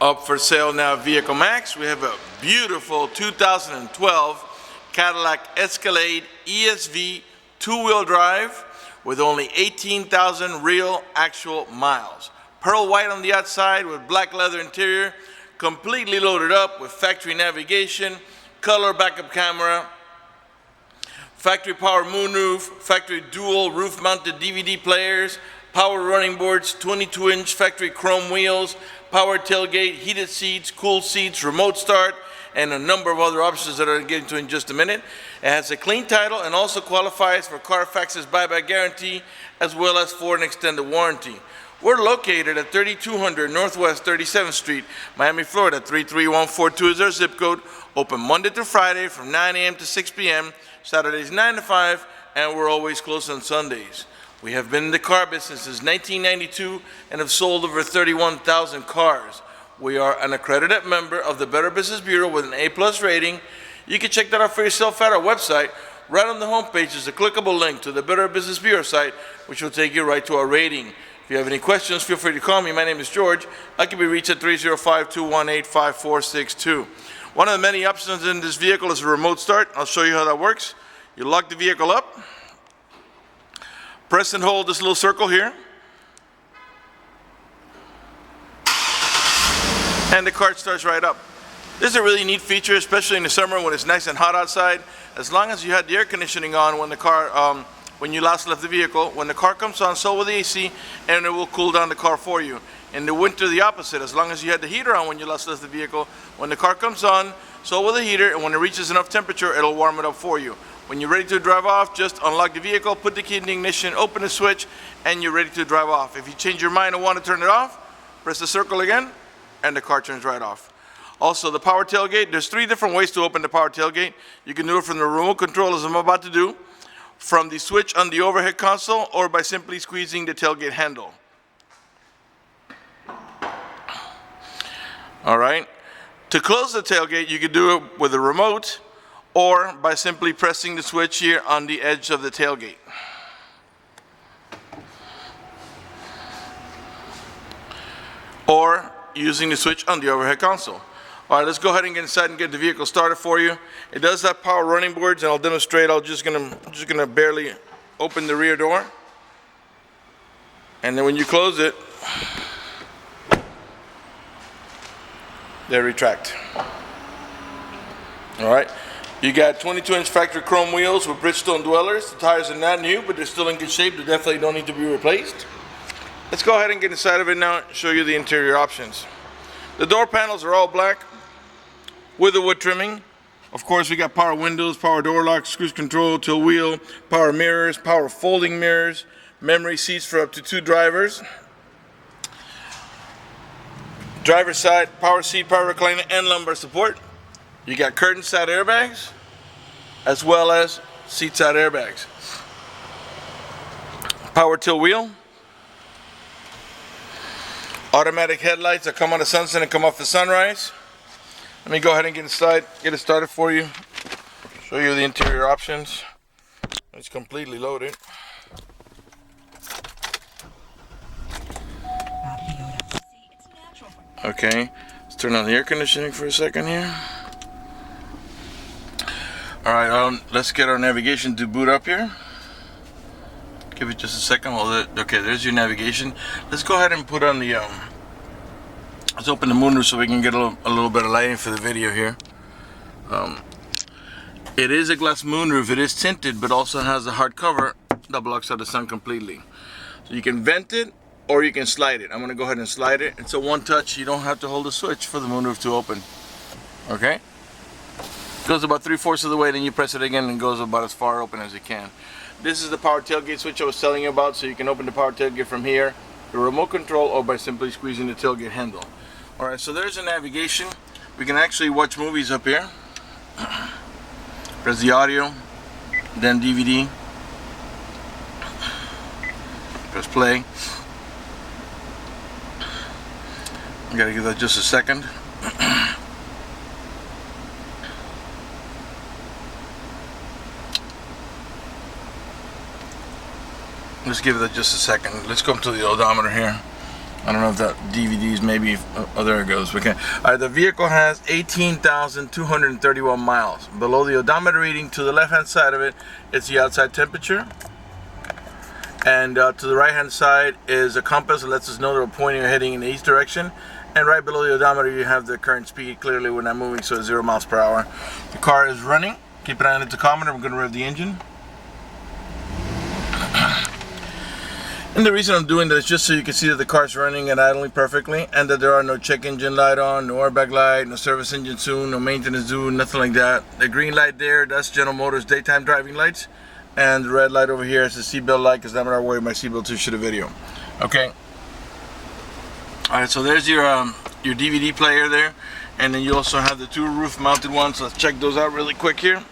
Up for sale now, Vehiclemax. We have a beautiful 2012 Cadillac Escalade ESV two-wheel drive with only 18,000 real actual miles. Pearl white on the outside with black leather interior, completely loaded up with factory navigation, color backup camera, factory power moonroof, factory dual roof-mounted DVD players, power running boards, 22-inch factory chrome wheels, power tailgate, heated seats, cool seats, remote start, and a number of other options that I'll get into in just a minute. It has a clean title and also qualifies for Carfax's buyback guarantee as well as for an extended warranty. We're located at 3200 Northwest 37th Street, Miami, Florida. 33142 is our zip code. Open Monday through Friday from 9 a.m. to 6 p.m., Saturdays 9 to 5, and we're always closed on Sundays. We have been in the car business since 1992 and have sold over 31,000 cars. We are an accredited member of the Better Business Bureau with an A+ rating. You can check that out for yourself at our website. Right on the homepage is a clickable link to the Better Business Bureau site, which will take you right to our rating. If you have any questions, feel free to call me. My name is George. I can be reached at 305-218-5462. One of the many options in this vehicle is a remote start. I'll show you how that works. You lock the vehicle up. Press and hold this little circle here. And the car starts right up. This is a really neat feature, especially in the summer when it's nice and hot outside. As long as you had the air conditioning on when the car, when you last left the vehicle, when the car comes on, so will the AC, and it will cool down the car for you. In the winter, the opposite. As long as you had the heater on when you last left the vehicle, when the car comes on, so will the heater, and when it reaches enough temperature, it'll warm it up for you. When you're ready to drive off, just unlock the vehicle, put the key in the ignition, open the switch, and you're ready to drive off. If you change your mind and want to turn it off, press the circle again, and the car turns right off. Also, the power tailgate, there's 3 different ways to open the power tailgate. You can do it from the remote control, as I'm about to do, from the switch on the overhead console, or by simply squeezing the tailgate handle. All right. To close the tailgate, you can do it with a remote, or by simply pressing the switch here on the edge of the tailgate. Or using the switch on the overhead console. All right, let's go ahead and get inside and get the vehicle started for you. It does have power running boards, and I'll demonstrate. I'm just gonna barely open the rear door, and then when you close it, they retract. All right. You got 22-inch factory chrome wheels with Bridgestone dwellers. The tires are not new, but they're still in good shape. They definitely don't need to be replaced. Let's go ahead and get inside of it now and show you the interior options. The door panels are all black with the wood trimming. Of course, we got power windows, power door locks, cruise control, tilt wheel, power mirrors, power folding mirrors, memory seats for up to 2 drivers. Driver's side, power seat, power recliner, and lumbar support. You got curtain side airbags, as well as seat side airbags. Power tilt wheel. Automatic headlights that come on the sunset and come off the sunrise. Let me go ahead and get inside, get it started for you. Show you the interior options. It's completely loaded. Okay, let's turn on the air conditioning for a second here. All right, let's get our navigation to boot up here. Give it just a second. Okay, there's your navigation. Let's go ahead and put on the, let's open the moonroof so we can get a little bit of lighting for the video here. It is a glass moonroof. It is tinted, but also has a hard cover that blocks out the sun completely. So you can vent it or you can slide it. I'm gonna go ahead and slide it. It's a one touch. You don't have to hold the switch for the moonroof to open. Okay? Goes about 3/4 of the way, then you press it again and it goes about as far open as it can. This is the power tailgate switch I was telling you about, so you can open the power tailgate from here, the remote control, or by simply squeezing the tailgate handle. Alright, so there's the navigation. We can actually watch movies up here. Press the audio, then DVD. Press play. I gotta give that just a second. Let's give that just a second. Let's go up to the odometer here. I don't know if that DVDs maybe. Oh, there it goes. Okay. All right. The vehicle has 18,231 miles. Below the odometer reading, to the left-hand side of it, it's the outside temperature, and to the right-hand side is a compass that lets us know that we're pointing or heading in the east direction. And right below the odometer, you have the current speed. Clearly, we're not moving, so it's 0 miles per hour. The car is running. Keep an eye on the tachometer. We're going to rev the engine. And the reason I'm doing that is just so you can see that the car's running and idling perfectly, and that there are no check engine light on, no airbag light, no service engine soon, no maintenance due, nothing like that. The green light there, that's General Motors daytime driving lights, and the red light over here is the seatbelt light, because I'm not wearing my seatbelt to shoot a video. Okay. All right, so there's your DVD player there, and then you also have the two roof-mounted ones. Let's check those out really quick here.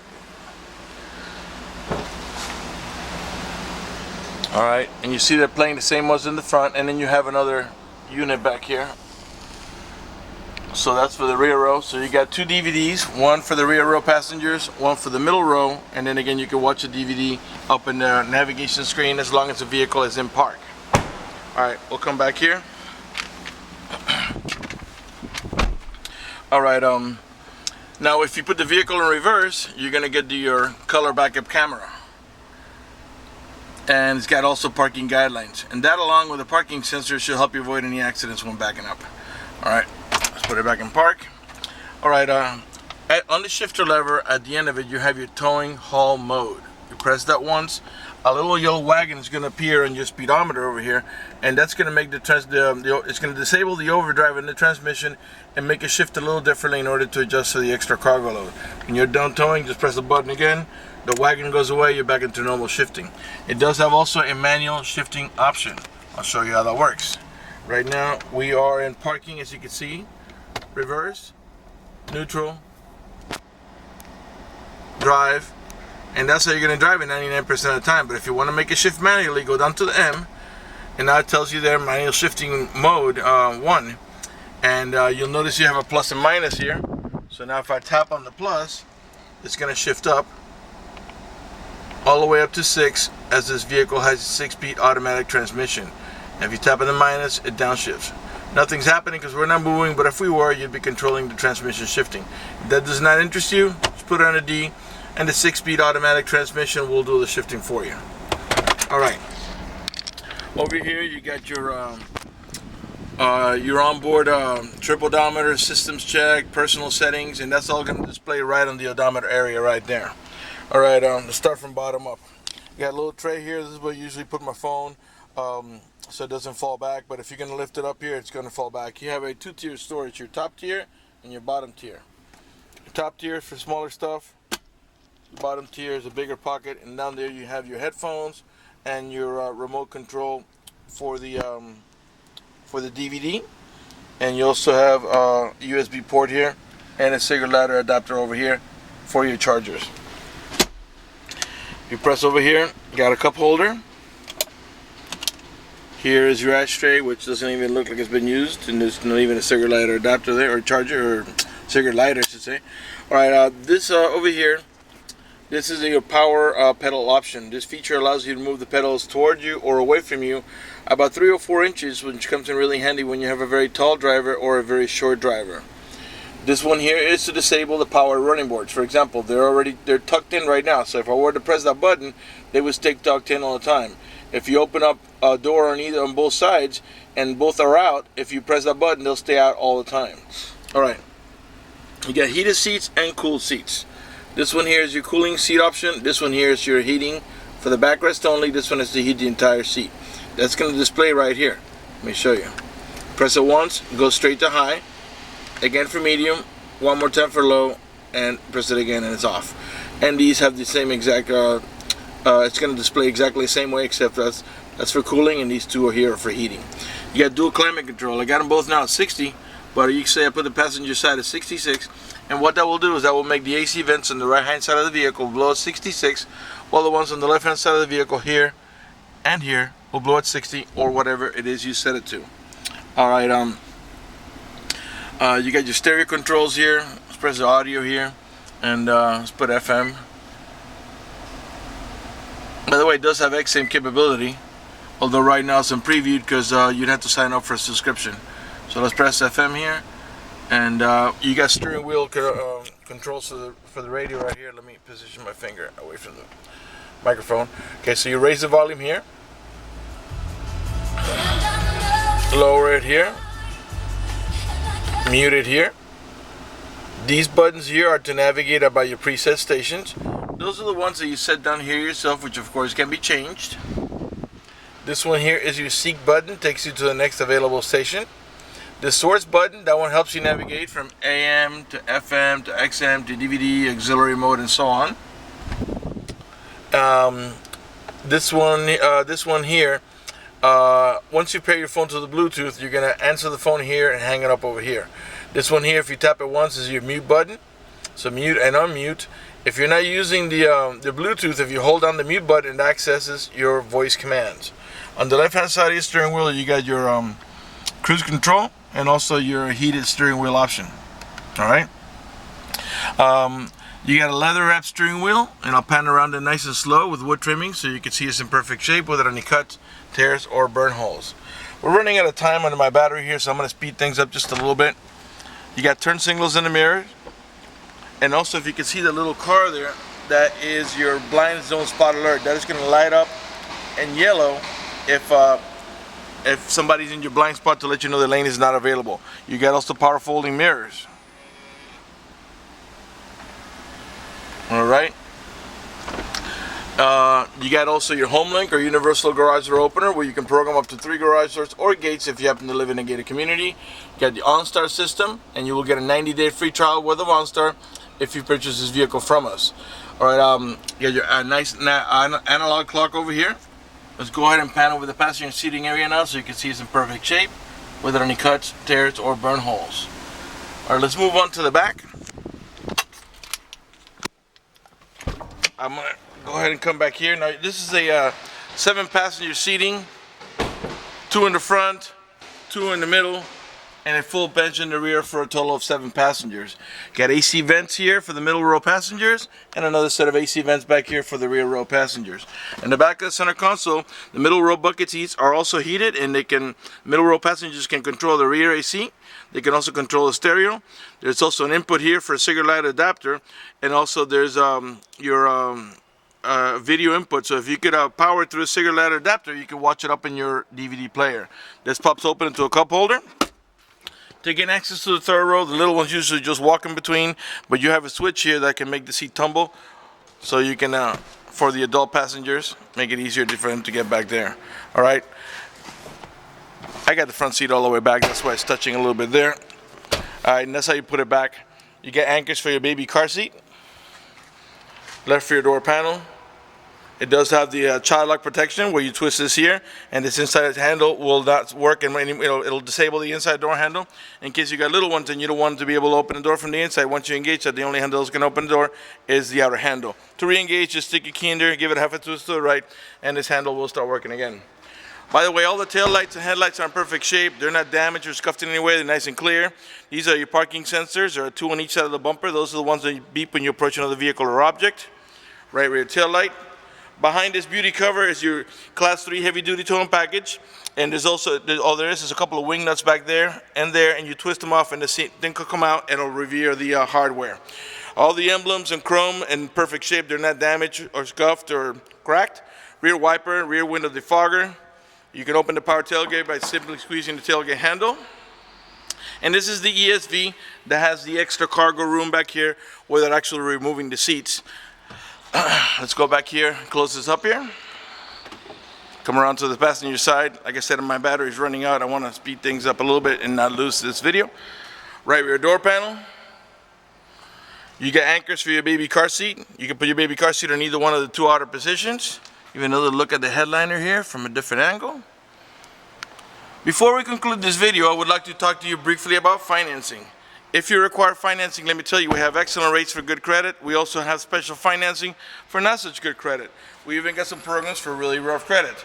All right, and you see they're playing the same ones in the front, and then you have another unit back here. So that's for the rear row. So you got two DVDs, one for the rear row passengers, one for the middle row, and then again you can watch the DVD up in the navigation screen as long as the vehicle is in park. All right, we'll come back here. All right, now if you put the vehicle in reverse, you're gonna get your color backup camera. And it's got also parking guidelines, and that along with the parking sensor should help you avoid any accidents when backing up. All right, let's put it back in park. All right, on the shifter lever at the end of it, you have your towing haul mode. You press that once, a little yellow wagon is going to appear on your speedometer over here, and that's going to make it's going to disable the overdrive in the transmission and make it shift a little differently in order to adjust to the extra cargo load. When you're done towing, just press the button again. The wagon goes away, you're back into normal shifting. It does have also a manual shifting option. I'll show you how that works. Right now we are in parking, as you can see. Reverse, neutral, drive, and that's how you're going to drive it 99% of the time. But if you want to make a shift manually, go down to the M, and now it tells you there manual shifting mode 1, and you'll notice you have a plus and minus here. So now if I tap on the plus, it's going to shift up all the way up to 6, as this vehicle has a 6-speed automatic transmission. And if you tap on the minus, it downshifts. Nothing's happening because we're not moving, but if we were, you'd be controlling the transmission shifting. If that does not interest you, just put it on a D, and the 6-speed automatic transmission will do the shifting for you. All right. Over here, you got your onboard trip odometer, systems check, personal settings, and that's all going to display right on the odometer area right there. All right, let's start from bottom up. You got a little tray here. This is where I usually put my phone so it doesn't fall back, but if you're going to lift it up here, it's going to fall back. You have a 2-tier storage, your top tier and your bottom tier. Your top tier is for smaller stuff. The bottom tier is a bigger pocket, and down there you have your headphones and your remote control for the DVD. And you also have a USB port here and a cigarette lighter adapter over here for your chargers. You press over here, got a cup holder. Here is your ashtray, which doesn't even look like it's been used, and there's not even a cigarette lighter adapter there, or charger, or cigarette lighter I should say. Alright, this over here, this is your power pedal option. This feature allows you to move the pedals toward you or away from you about 3 or 4 inches, which comes in really handy when you have a very tall driver or a very short driver. This one here is to disable the power running boards. For example, they're tucked in right now, so if I were to press that button, they would stay tucked in all the time. If you open up a door on both sides and both are out, if you press that button, they'll stay out all the time. Alright, you got heated seats and cooled seats. This one here is your cooling seat option. This one here is your heating for the backrest only. This one is to heat the entire seat. That's going to display right here. Let me show you. Press it once, go straight to high. Again for medium, one more time for low, and press it again and it's off. And these have the same exact, it's going to display exactly the same way, except that's for cooling, and these two are here for heating. You got dual climate control. I got them both now at 60, but you can say I put the passenger side at 66, and what that will do is that will make the AC vents on the right hand side of the vehicle blow at 66, while the ones on the left hand side of the vehicle here and here will blow at 60, or whatever it is you set it to. Alright, you got your stereo controls here. Let's press the audio here, and let's put FM. By the way, it does have XM capability. Although right now it's in previewed because you'd have to sign up for a subscription. So let's press FM here, and you got steering wheel controls for the radio right here. Let me position my finger away from the microphone. Okay, so you raise the volume here, lower it here, mute it here. These buttons here are to navigate about your preset stations. Those are the ones that you set down here yourself, which of course can be changed. This one here is your seek button, takes you to the next available station. The source button, that one helps you navigate from AM to FM to XM to DVD, auxiliary mode, and so on. This one here, once you pair your phone to the Bluetooth, you're gonna answer the phone here and hang it up over here. This one here, if you tap it once, is your mute button. So mute and unmute. If you're not using the Bluetooth, if you hold down the mute button, it accesses your voice commands. On the left-hand side of your steering wheel, you got your cruise control and also your heated steering wheel option. All right. You got a leather-wrapped steering wheel, and I'll pan around it nice and slow with wood trimming so you can see it's in perfect shape without any cuts, tears, or burn holes. We're running out of time on my battery here, so I'm going to speed things up just a little bit. You got turn signals in the mirror, and also if you can see the little car there, that is your blind zone spot alert. That is going to light up in yellow if somebody's in your blind spot to let you know the lane is not available. You got also power folding mirrors. All right. You got also your home link or universal garage door opener, where you can program up to 3 garage doors or gates if you happen to live in a gated community. You got the OnStar system, and you will get a 90-day free trial with OnStar if you purchase this vehicle from us. All right. You got your nice analog clock over here. Let's go ahead and pan over the passenger seating area now so you can see it's in perfect shape without any cuts, tears, or burn holes. All right, let's move on to the back. I'm gonna go ahead and come back here. Now this is a 7-passenger seating, 2 in the front, 2 in the middle, and a full bench in the rear for a total of 7 passengers. Got AC vents here for the middle row passengers, and another set of AC vents back here for the rear row passengers. In the back of the center console, the middle row bucket seats are also heated, and middle row passengers can control the rear AC. They can also control the stereo. There's also an input here for a cigarette light adapter, and also there's your video input. So if you could power through a cigarette light adapter, you can watch it up in your DVD player. This pops open into a cup holder. To get access to the third row, the little ones usually just walk in between, but you have a switch here that can make the seat tumble, so you can, for the adult passengers, make it easier for them to get back there. All right. I got the front seat all the way back, that's why it's touching a little bit there. All right, and that's how you put it back. You get anchors for your baby car seat. Left rear door panel. It does have the child lock protection where you twist this here, and this inside handle will not work, and it'll disable the inside door handle in case you got little ones and you don't want them to be able to open the door from the inside. Once you engage that, the only handle that's going to open the door is the outer handle. To re-engage, just stick your key in there, give it half a twist to the right, and this handle will start working again. By the way, all the tail lights and headlights are in perfect shape. They're not damaged or scuffed in any way. They're nice and clear. These are your parking sensors. There are 2 on each side of the bumper. Those are the ones that you beep when you approach another vehicle or object. Right rear tail light. Behind this beauty cover is your Class 3 heavy-duty towing package. And there's also, all there is a couple of wing nuts back there, and you twist them off, and the thing will come out, and it'll reveal the hardware. All the emblems in chrome in perfect shape. They're not damaged or scuffed or cracked. Rear wiper, rear window defogger. You can open the power tailgate by simply squeezing the tailgate handle. And this is the ESV that has the extra cargo room back here without actually removing the seats. Let's go back here, close this up here. Come around to the passenger side. Like I said, my battery's running out. I want to speed things up a little bit and not lose this video. Right rear door panel. You got anchors for your baby car seat. You can put your baby car seat on either one of the 2 outer positions. Give another look at the headliner here from a different angle. Before we conclude this video, I would like to talk to you briefly about financing. If you require financing, let me tell you, we have excellent rates for good credit. We also have special financing for not such good credit. We even got some programs for really rough credit.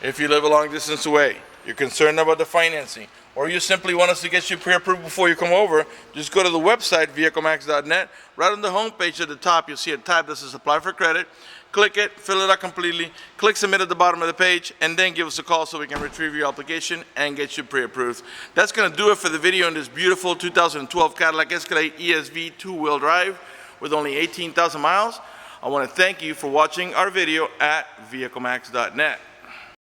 If you live a long distance away, you're concerned about the financing, or you simply want us to get you pre-approved before you come over, just go to the website, vehiclemax.net. Right on the home page at the top, you'll see a tab that says Apply for Credit. click it, fill it out completely, click submit at the bottom of the page, and then give us a call so we can retrieve your application and get you pre-approved. That's going to do it for the video on this beautiful 2012 Cadillac Escalade ESV two-wheel drive with only 18,000 miles. I want to thank you for watching our video at vehiclemax.net.